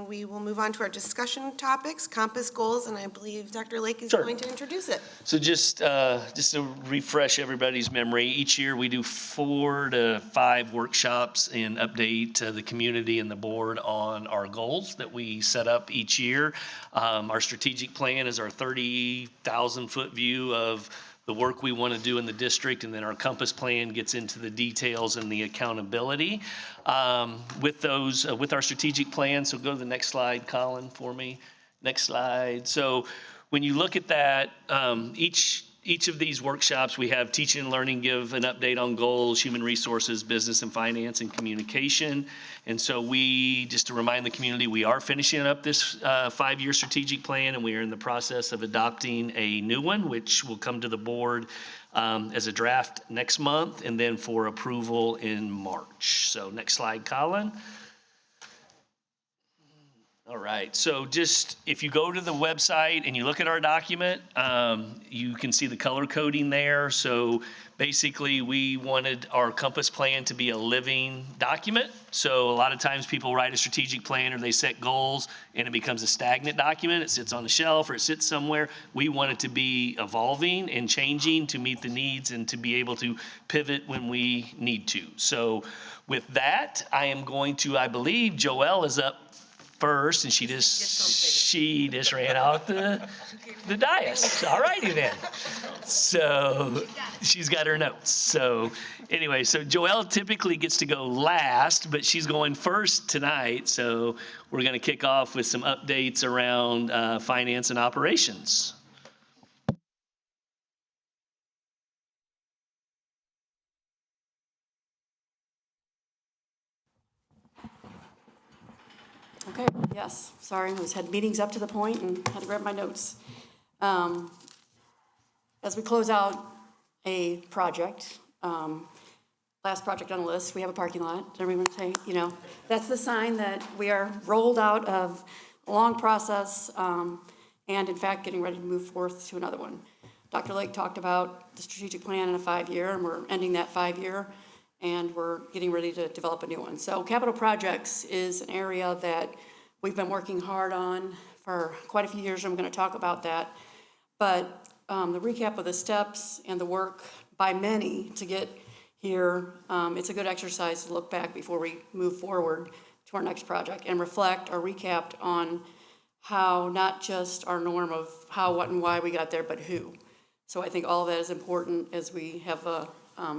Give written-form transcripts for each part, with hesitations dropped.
then we will move on to our discussion topics, compass goals, and I believe Dr. Lake is Sure. going to introduce it. So just to refresh everybody's memory, each year we do 4 to 5 workshops and update the community and the board on our goals that we set up each year. Our strategic plan is our 30,000-foot view of the work we want to do in the district, and then our compass plan gets into the details and the accountability with our strategic plan. So go to the next slide, Colin, for me. Next slide. So when you look at that, each of these workshops, we have teaching and learning give an update on goals, human resources, business and finance, and communication. And so just to remind the community, we are finishing up this 5-year strategic plan, and we are in the process of adopting a new one, which will come to the board as a draft next month, and then for approval in March. So next slide, Colin. All right, so just if you go to the website and you look at our document, you can see the color coding there. So basically, we wanted our compass plan to be a living document. So a lot of times people write a strategic plan or they set goals and it becomes a stagnant document. It sits on the shelf or it sits somewhere. We want it to be evolving and changing to meet the needs and to be able to pivot when we need to. So with that, I believe Joelle is up first, and she just ran out the dais. All righty then. So she's got her notes. So anyway, so Joelle typically gets to go last, but she's going first tonight. So we're going to kick off with some updates around finance and operations. Okay, yes, sorry, had meetings up to the point and had to grab my notes. As we close out a project, last project on the list, we have a parking lot. Did everyone say, that's the sign that we are rolled out of a long process and in fact getting ready to move forth to another one. Dr. Lake talked about the strategic plan in a 5-year, and we're ending that 5-year. And we're getting ready to develop a new one. So capital projects is an area that we've been working hard on for quite a few years. I'm going to talk about that. But the recap of the steps and the work by many to get here, it's a good exercise to look back before we move forward to our next project and reflect or recap on how not just our norm of how, what, and why we got there, but who. So I think all of that is important as we have a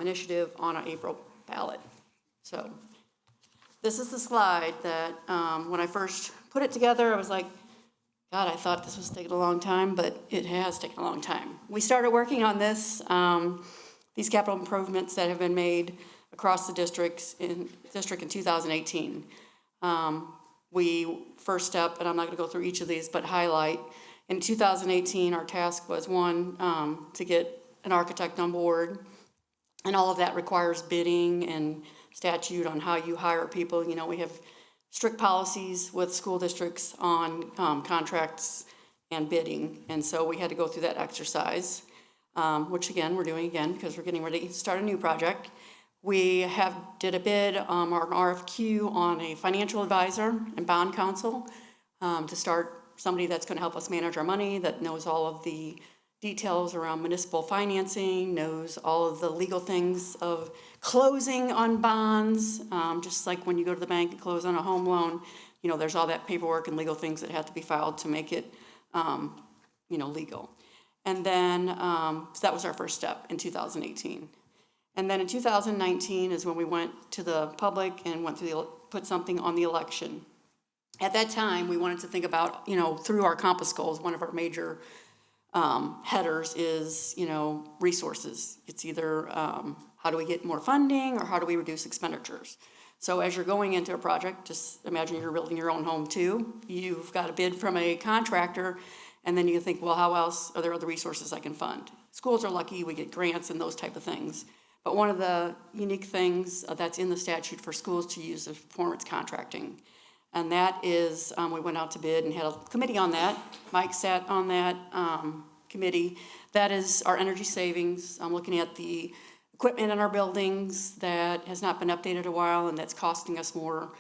initiative on our April ballot. So this is the slide that when I first put it together, I was like, God, I thought this was taking a long time, but it has taken a long time. We started working on this, these capital improvements that have been made across the district in 2018. We first step, and I'm not going to go through each of these, but highlight. In 2018, our task was one, to get an architect on board. And all of that requires bidding and statute on how you hire people. We have strict policies with school districts on contracts and bidding. And so we had to go through that exercise, which again, we're doing again because we're getting ready to start a new project. We did a bid or an RFQ on a financial advisor and bond counsel to start somebody that's going to help us manage our money, that knows all of the details around municipal financing, knows all of the legal things of closing on bonds, just like when you go to the bank and close on a home loan, there's all that paperwork and legal things that have to be filed to make it, legal. And then, so that was our first step in 2018. And then in 2019 is when we went to the public and put something on the election. At that time, we wanted to think about, through our compass goals, one of our major headers is, resources. It's either how do we get more funding or how do we reduce expenditures? So as you're going into a project, just imagine you're building your own home too. You've got a bid from a contractor, and then you think, well, how else are there other resources I can fund? Schools are lucky, we get grants and those type of things. But one of the unique things that's in the statute for schools to use is performance contracting. And that is, we went out to bid and had a committee on that. Mike sat on that committee. That is our energy savings. I'm looking at the equipment in our buildings that has not been updated a while and that's costing us more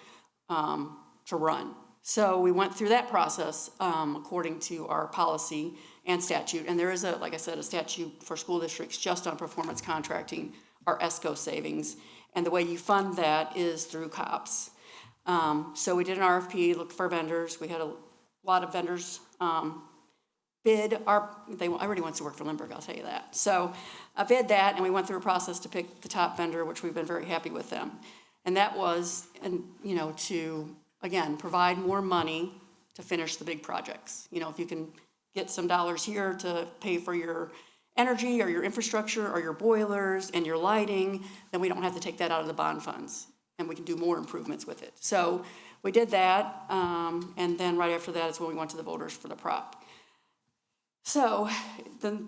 to run. So we went through that process according to our policy and statute. And there is like I said, a statute for school districts just on performance contracting, our ESCO savings. And the way you fund that is through COPS. So we did an RFP, looked for vendors. We had a lot of vendors bid. Everybody wants to work for Lindbergh, I'll tell you that. So I bid that, and we went through a process to pick the top vendor, which we've been very happy with them. And that was, to, again, provide more money to finish the big projects. If you can get some dollars here to pay for your energy or your infrastructure or your boilers and your lighting, then we don't have to take that out of the bond funds, and we can do more improvements with it. So we did that, and then right after that is when we went to the voters for the prop. So the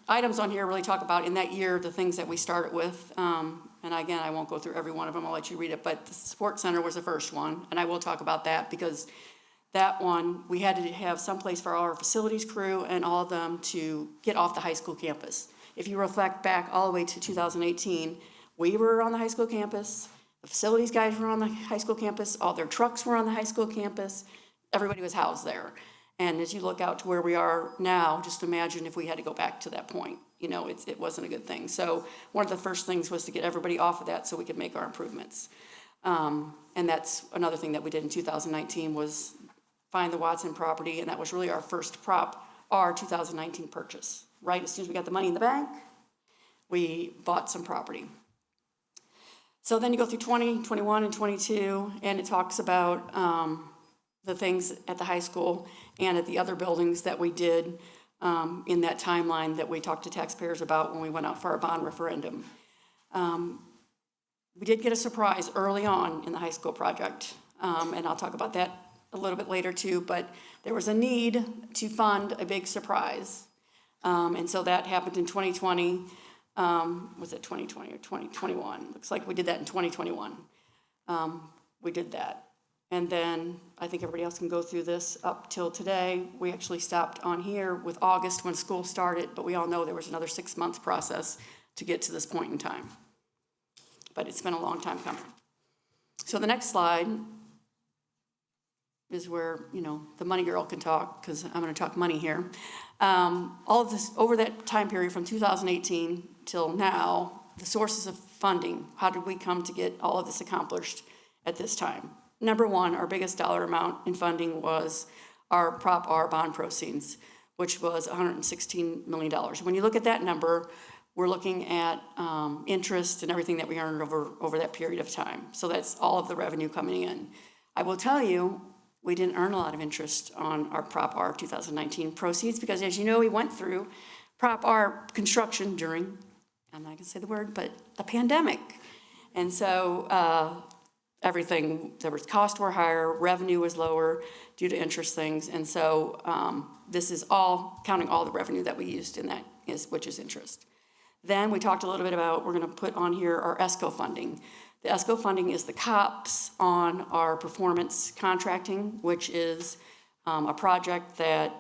items on here really talk about in that year the things that we started with. And again, I won't go through every one of them, I'll let you read it, but the support center was the first one, and I will talk about that because that one, we had to have someplace for all our facilities crew and all of them to get off the high school campus. If you reflect back all the way to 2018, we were on the high school campus, the facilities guys were on the high school campus, all their trucks were on the high school campus, everybody was housed there. And as you look out to where we are now, just imagine if we had to go back to that point. It wasn't a good thing. So one of the first things was to get everybody off of that so we could make our improvements. And that's another thing that we did in 2019 was find the Watson property, and that was really our first Prop R 2019 purchase, right? As soon as we got the money in the bank, we bought some property. So then you go through 20, 21, and 22, and it talks about the things at the high school and at the other buildings that we did in that timeline that we talked to taxpayers about when we went out for our bond referendum. We did get a surprise early on in the high school project, and I'll talk about that a little bit later too, but there was a need to fund a big surprise. And so that happened in 2020. Was it 2020 or 2021? Looks like we did that in 2021. We did that. And then I think everybody else can go through this up till today. We actually stopped on here with August when school started, but we all know there was another 6-month process to get to this point in time. But it's been a long time coming. So the next slide is where, the money girl can talk, because I'm going to talk money here. All of this, over that time period from 2018 till now, the sources of funding, how did we come to get all of this accomplished at this time? Number one, our biggest dollar amount in funding was our Prop R bond proceeds, which was $116 million. When you look at that number, we're looking at interest and everything that we earned over that period of time. So that's all of the revenue coming in. I will tell you, we didn't earn a lot of interest on our Prop R 2019 proceeds because, as you know, we went through Prop R construction during, I'm not going to say the word, but the pandemic. And so everything, costs were higher, revenue was lower due to interest things. And so this is all counting all the revenue that we used in that, which is interest. Then we talked a little bit about, we're going to put on here our ESCO funding. The ESCO funding is the COPS on our performance contracting, which is a project that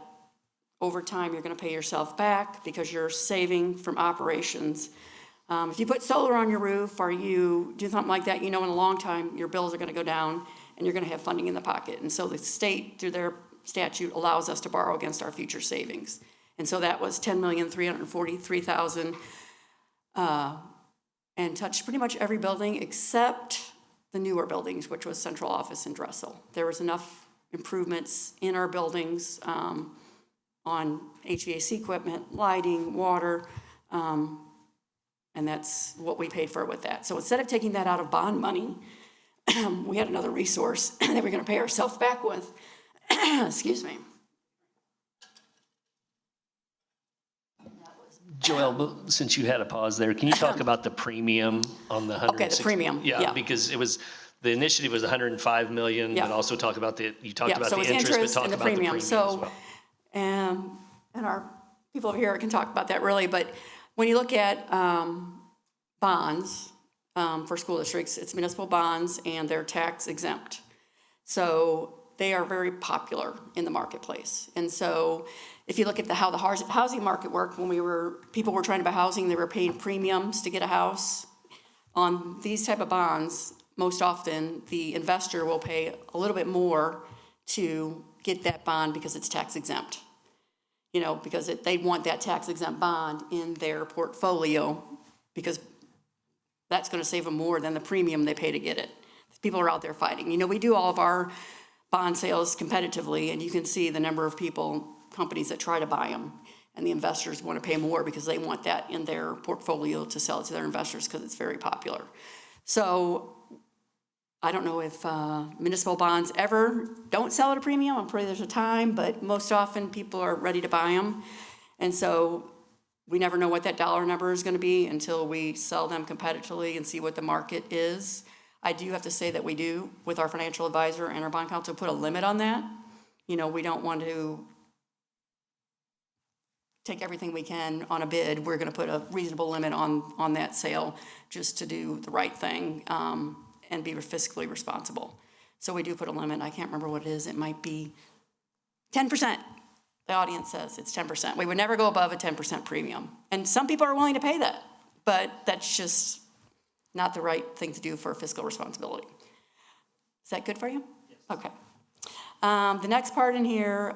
over time you're going to pay yourself back because you're saving from operations. If you put solar on your roof or you do something like that, in a long time your bills are going to go down and you're going to have funding in the pocket. And so the state, through their statute, allows us to borrow against our future savings. And so that was $10,343,000. And touched pretty much every building except the newer buildings, which was Central Office and Dressel. There was enough improvements in our buildings on HVAC equipment, lighting, water, and that's what we paid for with that. So instead of taking that out of bond money, we had another resource that we're going to pay ourselves back with. Excuse me. Joel, since you had a pause there, can you talk about the premium on the 160? Okay, the premium, yeah. Because the initiative was 105 million, Yeah. but also talk about the interest, it's but talk and the about the premium as well. And our people over here can talk about that really, but when you look at bonds for school districts, it's municipal bonds and they're tax exempt. So they are very popular in the marketplace. And so if you look at how the housing market worked, when people were trying to buy housing, they were paying premiums to get a house. On these type of bonds, most often the investor will pay a little bit more to get that bond because it's tax exempt. You know, because they want that tax exempt bond in their portfolio because that's going to save them more than the premium they pay to get it. People are out there fighting. You know, we do all of our bond sales competitively, and you can see the number of companies that try to buy them. And the investors want to pay more because they want that in their portfolio to sell it to their investors because it's very popular. So I don't know if municipal bonds ever don't sell at a premium. I'm pretty there's a time, but most often people are ready to buy them. And so we never know what that dollar number is going to be until we sell them competitively and see what the market is. I do have to say that we do, with our financial advisor and our bond counsel, put a limit on that. You know, we don't want to take everything we can on a bid. We're going to put a reasonable limit on that sale just to do the right thing. And be fiscally responsible. So we do put a limit. I can't remember what it is. It might be 10%. The audience says it's 10%. We would never go above a 10% premium. And some people are willing to pay that, but that's just not the right thing to do for fiscal responsibility. Is that good for you? Yes. Okay. The next part in here,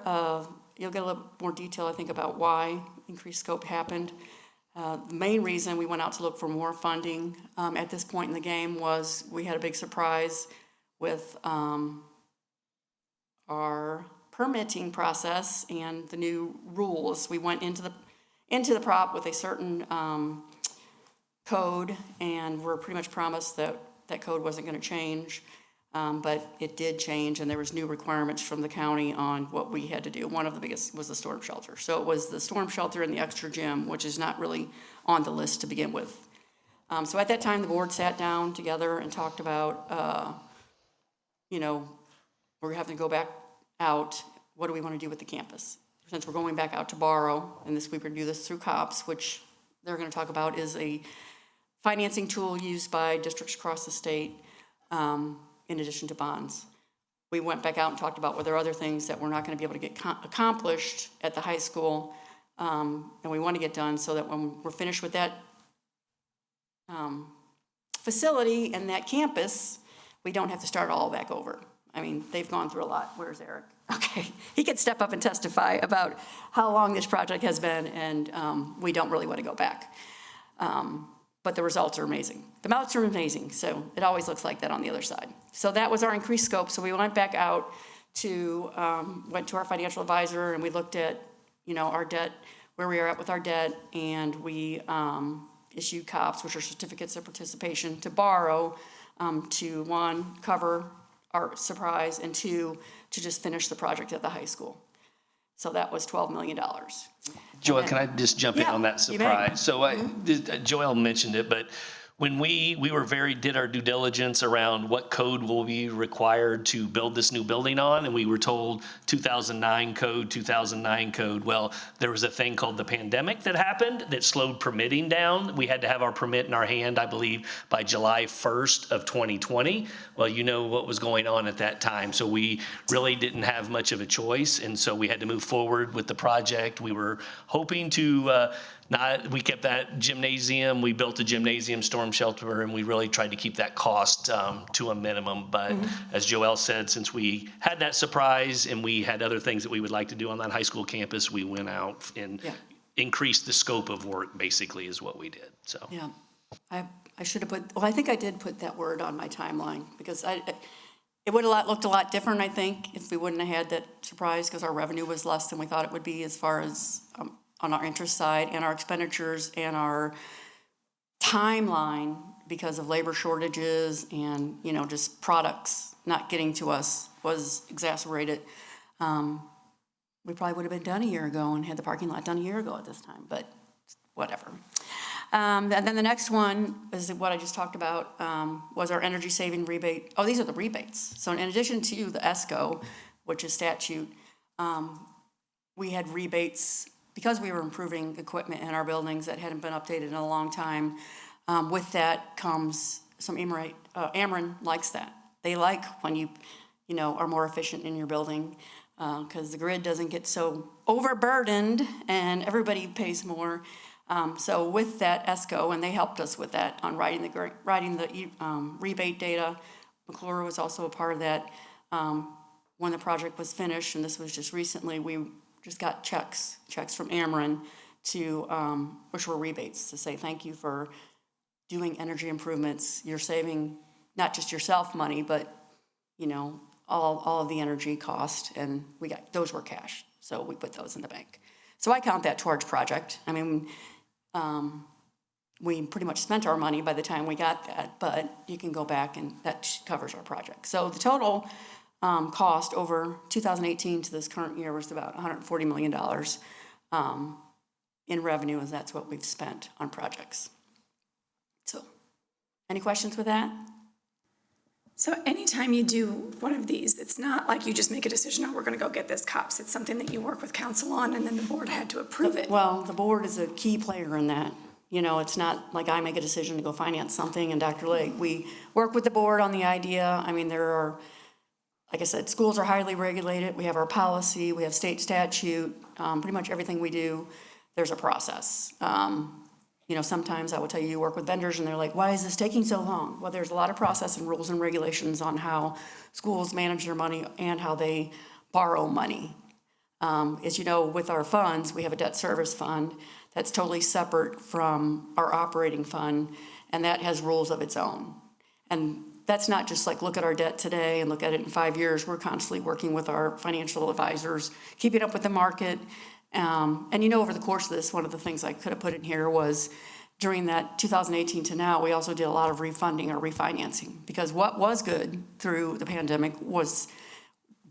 you'll get a little more detail, I think, about why increased scope happened. The main reason we went out to look for more funding at this point in the game was we had a big surprise with our permitting process and the new rules. We went into the prop with a certain code, and we're pretty much promised that that code wasn't going to change. But it did change, and there was new requirements from the county on what we had to do. One of the biggest was the storm shelter. So it was the storm shelter and the extra gym, which is not really on the list to begin with. So at that time, the board sat down together and talked about, you know, we're having to go back out. What do we want to do with the campus? Since we're going back out to borrow, and this we could do this through COPS, which they're going to talk about is a financing tool used by districts across the state. In addition to bonds. We went back out and talked about were there other things that we're not going to be able to get accomplished at the high school, and we want to get done so that when we're finished with that facility and that campus, we don't have to start all back over. I mean, they've gone through a lot. Where's Eric? Okay, he can step up and testify about how long this project has been, and we don't really want to go back. But the results are amazing. The amounts are amazing, so it always looks like that on the other side. So that was our increased scope. So we went back out to, went to our financial advisor, and we looked at, you know, our debt, where we are at with our debt, and we issued COPS, which are certificates of participation, to borrow, to one, cover our surprise, and two, to just finish the project at the high school. So that was $12 million. Joel, can I just jump in on that surprise? So Joel mentioned it, but when we did our due diligence around what code will be required to build this new building on, and we were told 2009 code. Well, there was a thing called the pandemic that happened that slowed permitting down. We had to have our permit in our hand, I believe, by July 1st of 2020. Well, you know what was going on at that time. So we really didn't have much of a choice, and so we had to move forward with the project. We were hoping to we kept that gymnasium. We built a gymnasium storm shelter, and we really tried to keep that cost to a minimum. But as Joel said, since we had that surprise and we had other things that we would like to do on that high school campus, we went out and increased the scope of work, basically, is what we did. So yeah, I should have I think I did put that word on my timeline, because it would have looked a lot different, I think, if we wouldn't have had that surprise, because our revenue was less than we thought it would be as far as on our interest side, and our expenditures and our timeline because of labor shortages and, you know, just products not getting to us was exacerbated. We probably would have been done a year ago and had the parking lot done a year ago at this time, but whatever. And then the next one is what I just talked about, was our energy saving rebate. Oh, these are the rebates. So in addition to the ESCO, which is statute, we had rebates because we were improving equipment in our buildings that hadn't been updated in a long time. With that comes some Ameren likes that. They like when you are more efficient in your building, because the grid doesn't get so overburdened and everybody pays more. So with that ESCO, and they helped us with that on writing the rebate data. McClure was also a part of that. when the project was finished, and this was just recently, we just got checks from Ameren to, which were rebates, to say thank you for doing energy improvements. You're saving not just yourself money, but, you know, all of the energy cost, and those were cash, so we put those in the bank. So I count that towards project. I mean, we pretty much spent our money by the time we got that, but you can go back and that covers our project. So the total cost over 2018 to this current year was about $140 million in revenue, and that's what we've spent on projects. So, any questions with that? So anytime you do one of these, it's not like you just make a decision, oh, we're gonna go get this COPS. It's something that you work with council on, and then the board had to approve it. Well, the board is a key player in that. You know, it's not like I make a decision to go finance something and Dr. Lake. We work with the board on the idea. I mean, there are, like I said, schools are highly regulated. We have our policy, we have state statute, pretty much everything we do, there's a process. You know, sometimes I will tell you, you work with vendors and they're like, why is this taking so long? Well, there's a lot of process and rules and regulations on how schools manage their money and how they borrow money. As you know, with our funds, we have a debt service fund that's totally separate from our operating fund, and that has rules of its own. And that's not just like look at our debt today and look at it in 5 years. We're constantly working with our financial advisors, keeping up with the market. And you know, over the course of this, one of the things I could have put in here was during that 2018 to now, we also did a lot of refunding or refinancing, because what was good through the pandemic was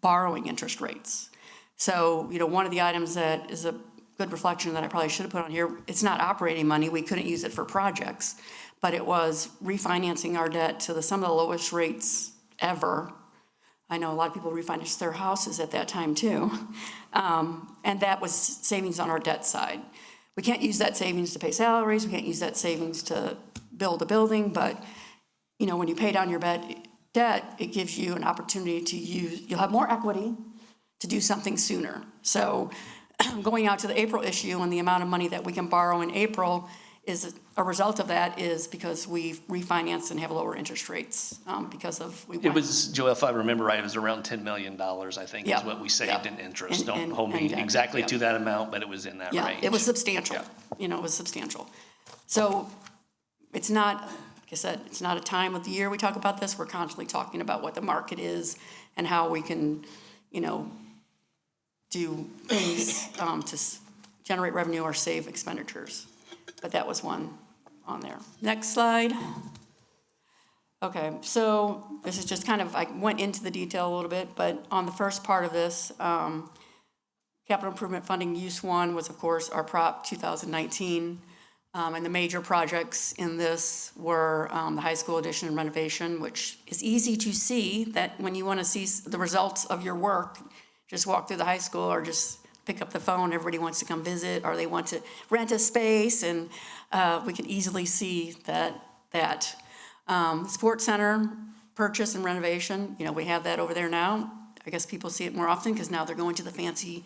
borrowing interest rates. So, you know, one of the items that is a good reflection that I probably should have put on here, it's not operating money, we couldn't use it for projects, but it was refinancing our debt to some of the lowest rates ever. I know a lot of people refinanced their houses at that time too. And that was savings on our debt side. We can't use that savings to pay salaries, we can't use that savings to build a building, but you know, when you pay down your debt, it gives you an opportunity to you'll have more equity to do something sooner. So going out to the April issue and the amount of money that we can borrow in April is a result of that is because we've refinanced and have lower interest rates because of. It was, Joel, if I remember right, it was around $10 million, I think, Yeah. is what we saved in interest. Don't And- hold me and debt. exactly Yeah. to that amount, but it was in that Yeah, range. it was substantial. Yeah. You know, it was substantial. So it's not, like I said, it's not a time of the year we talk about this. We're constantly talking about what the market is and how we can, you know, do things to generate revenue or save expenditures. But that was one on there. Next slide. Okay, so this is just kind of, I went into the detail a little bit, but on the first part of this, capital improvement funding use one was, of course, our Prop 2019. And the major projects in this were the high school addition and renovation, which is easy to see that when you want to see the results of your work, just walk through the high school or just pick up the phone. Everybody wants to come visit, or they want to rent a space, and we can easily see that. Sports center purchase and renovation, you know, we have that over there now. I guess people see it more often because now they're going to the fancy,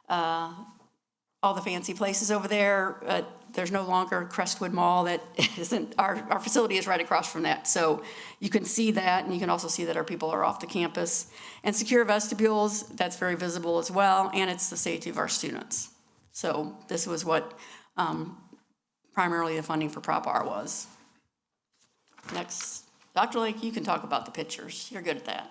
all the fancy places over there. There's no longer Crestwood Mall that isn't, our facility is right across from that. So you can see that, and you can also see that our people are off the campus. And secure vestibules, that's very visible as well, and it's the safety of our students. So this was what primarily the funding for Prop R was. Next, Dr. Lake, you can talk about the pictures. You're good at that.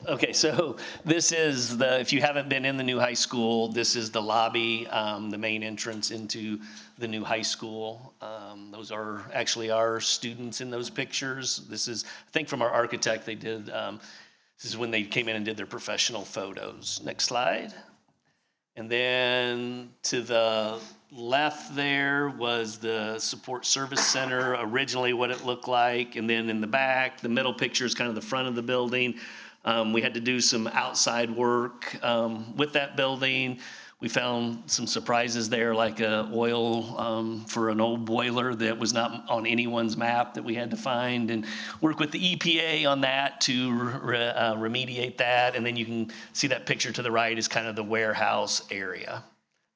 Okay, so this is if you haven't been in the new high school, this is the lobby, the main entrance into the new high school. Those are actually our students in those pictures. This is, I think from our architect, they did, this is when they came in and did their professional photos. Next slide. And then to the left there was the support service center, originally what it looked like. And then in the back, the middle picture is kind of the front of the building. We had to do some outside work with that building. We found some surprises there, like oil for an old boiler that was not on anyone's map that we had to find, and work with the EPA on that to remediate that. And then you can see that picture to the right is kind of the warehouse area.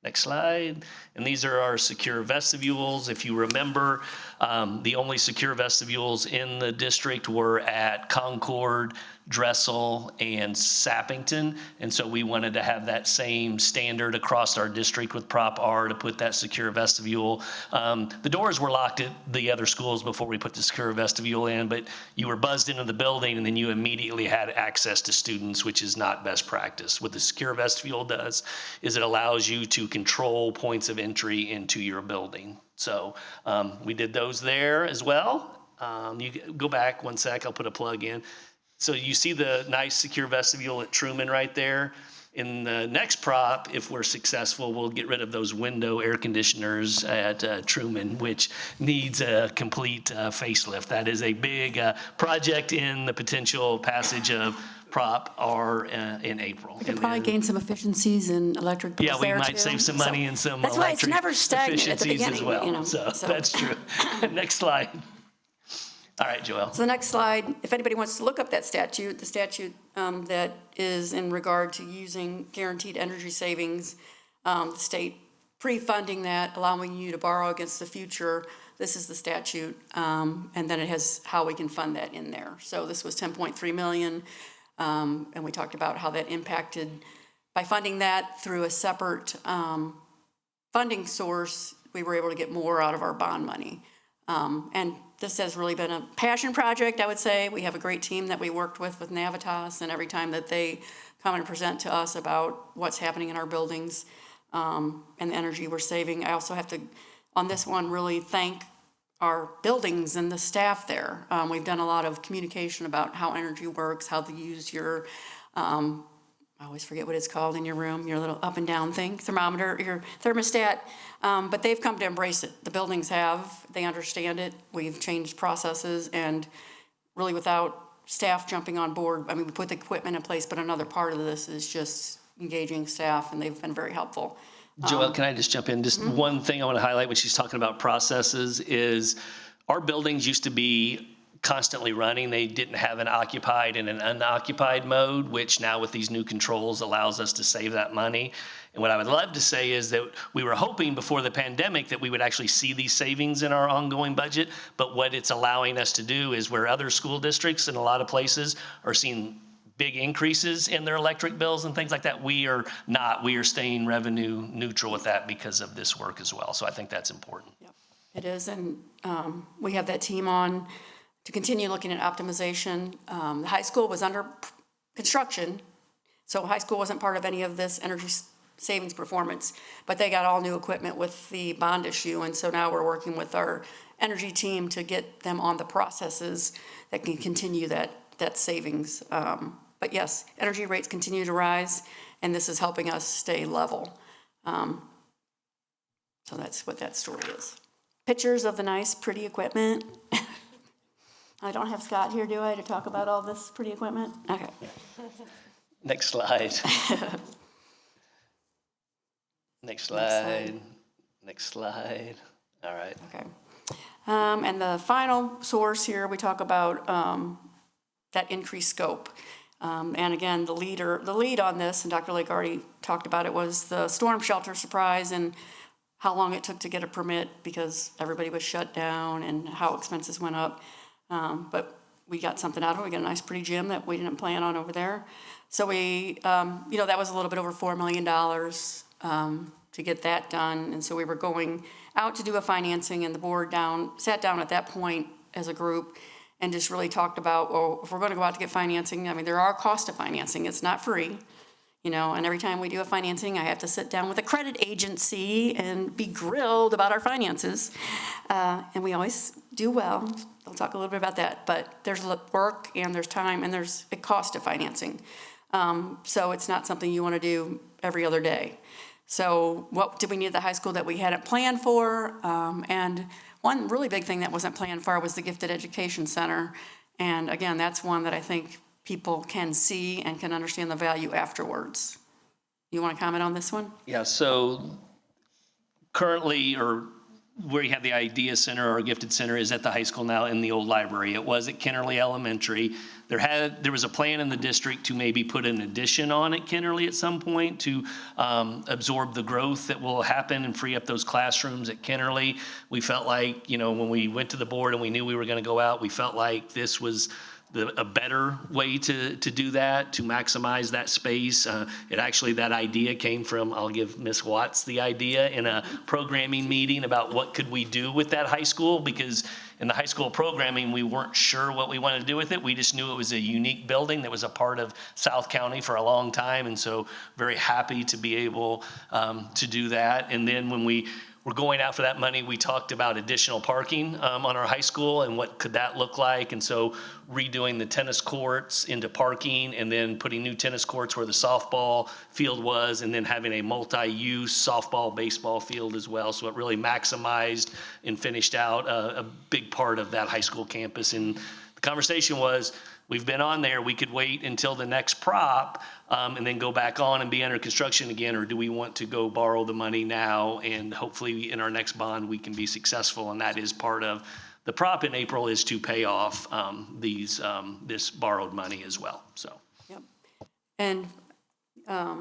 Next slide. And these are our secure vestibules. If you remember, the only secure vestibules in the district were at Concord, Dressel, and Sappington. And so we wanted to have that same standard across our district with Prop R to put that secure vestibule. The doors were locked at the other schools before we put the secure vestibule in, but you were buzzed into the building and then you immediately had access to students, which is not best practice. What the secure vestibule does is it allows you to control points of entry into your building. So we did those there as well. You go back one sec, I'll put a plug in. So you see the nice secure vestibule at Truman right there. In the next prop, if we're successful, we'll get rid of those window air conditioners at Truman, which needs a complete facelift. That is a big project in the potential passage of Prop R in April. We could probably gain some efficiencies in electric bills Yeah, we there, might too. save some money in some That's why it's electric never stagnant at the efficiencies as beginning, well. you know, So so. that's true. Next slide. All right, Joel. So the next slide, if anybody wants to look up that statute, the statute that is in regard to using guaranteed energy savings, the state pre-funding that, allowing you to borrow against the future, this is the statute, and then it has how we can fund that in there. So this was 10.3 million, and we talked about how that impacted, by funding that through a separate funding source, we were able to get more out of our bond money. And this has really been a passion project, I would say. We have a great team that we worked with Navitas, and every time that they come and present to us about what's happening in our buildings and the energy we're saving, I also have to, on this one, really thank our buildings and the staff there. We've done a lot of communication about how energy works, how to use your, I always forget what it's called in your room, your little up and down thing, thermometer, your thermostat, but they've come to embrace it. The buildings have, they understand it. We've changed processes, and really without staff jumping on board, I mean, we put the equipment in place, but another part of this is just engaging staff, and they've been very helpful. Joel, can I just jump in? Just one thing I want to highlight when she's talking about processes is our buildings used to be constantly running. They didn't have an occupied and an unoccupied mode, which now with these new controls allows us to save that money. And what I would love to say is that we were hoping before the pandemic that we would actually see these savings in our ongoing budget, but what it's allowing us to do is where other school districts in a lot of places are seeing big increases in their electric bills and things like that, we are not. We are staying revenue neutral with that because of this work as well. So I think that's important. Yep, it is, and we have that team on to continue looking at optimization. The high school was under construction, so high school wasn't part of any of this energy savings performance, but they got all new equipment with the bond issue, and so now we're working with our energy team to get them on the processes that can continue that savings. But yes, energy rates continue to rise, and this is helping us stay level. So that's what that story is. Pictures of the nice, pretty equipment. I don't have Scott here, do I, to talk about all this pretty equipment? Okay. Next slide. Next slide. Next slide. All right. Okay. And the final source here, we talk about that increased scope. And again, the lead on this, and Dr. Lake already talked about it, was the storm shelter surprise and how long it took to get a permit because everybody was shut down and how expenses went up. But we got something out of it. We got a nice pretty gym that we didn't plan on over there. So we, that was a little bit over $4 million to get that done. And so we were going out to do a financing, and the board sat down at that point as a group and just really talked about, well, if we're going to go out to get financing, I mean, there are costs to financing. It's not free, and every time we do a financing, I have to sit down with a credit agency and be grilled about our finances. And we always do well. I'll talk a little bit about that. But there's work and there's time and there's a cost to financing. So it's not something you want to do every other day. So what did we need at the high school that we hadn't planned for? And one really big thing that wasn't planned for was the Gifted Education Center. And again, that's one that I think people can see and can understand the value afterwards. You want to comment on this one? Yeah, so currently, or where you have the Idea Center or Gifted Center is at the high school now in the old library. It was at Kennerly Elementary. There was a plan in the district to maybe put an addition on at Kennerly at some point to absorb the growth that will happen and free up those classrooms at Kennerly. We felt like, when we went to the board and we knew we were going to go out, we felt like this was a better way to do that, to maximize that space. That idea came from, I'll give Ms. Watts the idea in a programming meeting about what could we do with that high school, because in the high school programming, we weren't sure what we wanted to do with it. We just knew it was a unique building that was a part of South County for a long time, and so very happy to be able to do that. And then when we were going out for that money, we talked about additional parking on our high school and what could that look like. And so redoing the tennis courts into parking, and then putting new tennis courts where the softball field was, and then having a multi-use softball, baseball field as well. So it really maximized and finished out a big part of that high school campus. And the conversation was, we've been on there, we could wait until the next prop and then go back on and be under construction again, or do we want to go borrow the money now, and hopefully in our next bond we can be successful. And that is part of the prop in April, is to pay off this borrowed money as well. So. Yep. And a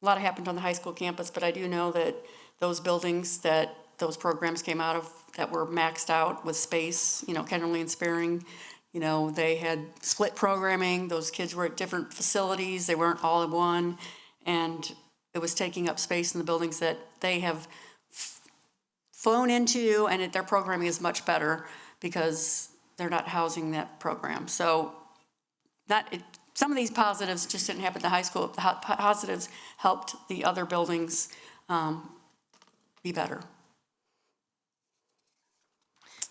lot happened on the high school campus, but I do know that those buildings that those programs came out of that were maxed out with space, Kennerly and Spearing, they had split programming. Those kids were at different facilities. They weren't all in one. And it was taking up space in the buildings that they have flown into, and their programming is much better because they're not housing that program. So some of these positives just didn't happen at the high school. The positives helped the other buildings be better.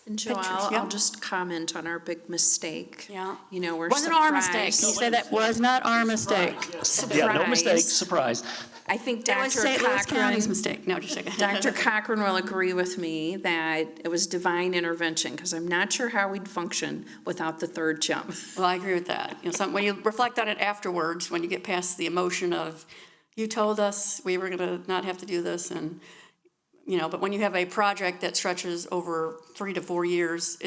And Joel, Pictures, yeah. I'll just comment on our big mistake. Yeah. We're Wasn't our mistake. You say that was not our mistake. Yeah, no mistake, surprise. I think It was Dr. St. Louis County's Cochran, mistake. No, just a second. Dr. Cochran will agree with me that it was divine intervention, because I'm not sure how we'd function without the third jump. Well, I agree with that. When you reflect on it afterwards, when you get past the emotion of, you told us we were going to not have to do this, and but when you have a project that stretches over 3 to 4 years,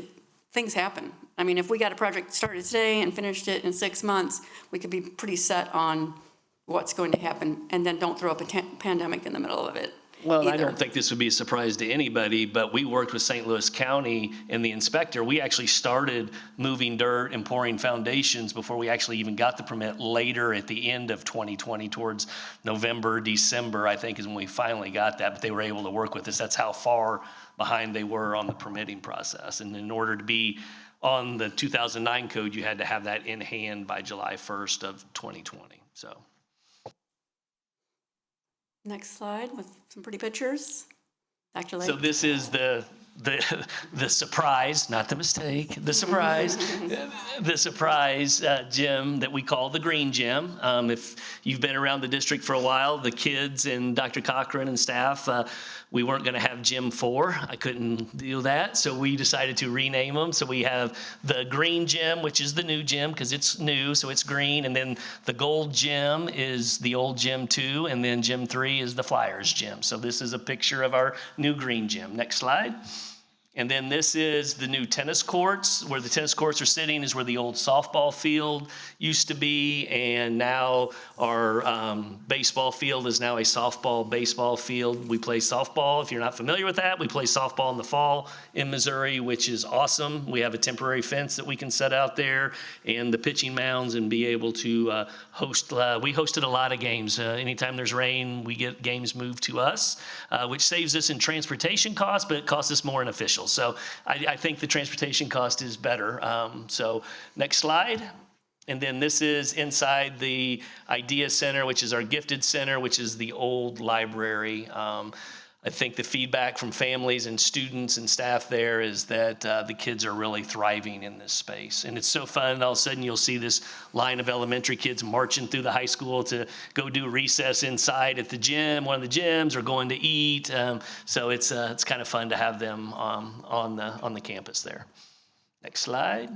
things happen. I mean, if we got a project started today and finished it in 6 months, we could be pretty set on what's going to happen, and then don't throw up a pandemic in the middle of it. Well, I either. don't think this would be a surprise to anybody, but we worked with St. Louis County and the inspector. We actually started moving dirt and pouring foundations before we actually even got the permit later at the end of 2020, towards November, December, I think, is when we finally got that. But they were able to work with us. That's how far behind they were on the permitting process. And in order to be on the 2009 code, you had to have that in hand by July 1st of 2020. So. Next slide with some pretty pictures. Dr. Lake. So this is the surprise, not the mistake, the surprise gym that we call the green gym. If you've been around the district for a while, the kids and Dr. Cochran and staff, we weren't going to have Gym 4. I couldn't do that, so we decided to rename them. So we have the green gym, which is the new gym because it's new, so it's green. And then the gold gym is the old Gym 2, and then Gym 3 is the Flyers gym. So this is a picture of our new green gym. Next slide. And then this is the new tennis courts. Where the tennis courts are sitting is where the old softball field used to be, and now our baseball field is now a softball baseball field. We play softball. If you're not familiar with that, we play softball in the fall in Missouri, which is awesome. We have a temporary fence that we can set out there, and the pitching mounds, and be able to host. We hosted a lot of games. Anytime there's rain, we get games moved to us, which saves us in transportation costs, but it costs us more in officials. So I think the transportation cost is better. So next slide. And then this is inside the Idea Center, which is our gifted center, which is the old library. I think the feedback from families and students and staff there is that the kids are really thriving in this space. And it's so fun. All of a sudden, you'll see this line of elementary kids marching through the high school to go do recess inside at the gym, one of the gyms, or going to eat. So it's kind of fun to have them on the campus there. Next slide.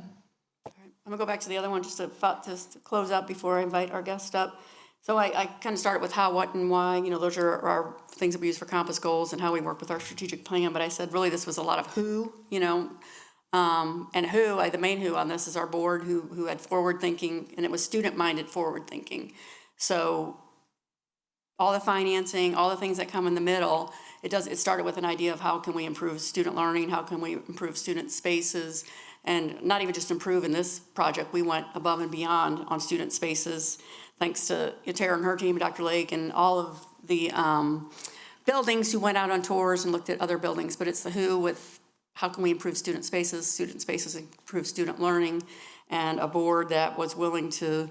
I'm gonna go back to the other one just to close up before I invite our guest up. So I kind of started with how, what, and why. Those are our things that we use for compass goals and how we work with our strategic plan. But I said, really, this was a lot of who, and who, the main who on this is our board who had forward thinking, and it was student-minded forward thinking. So all the financing, all the things that come in the middle, it started with an idea of how can we improve student learning, how can we improve student spaces, and not even just improve in this project, we went above and beyond on student spaces, thanks to Tara and her team, Dr. Lake, and all of the buildings who went out on tours and looked at other buildings. But it's the who with how can we improve student spaces improve student learning, and a board that was willing to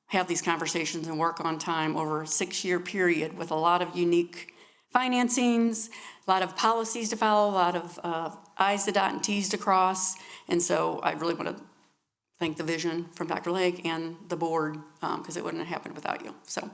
have these conversations and work on time over a 6-year period with a lot of unique financings, a lot of policies to follow, a lot of I's to dot and T's to cross. And so I really want to thank the vision from Dr. Lake and the board, because it wouldn't have happened without you. So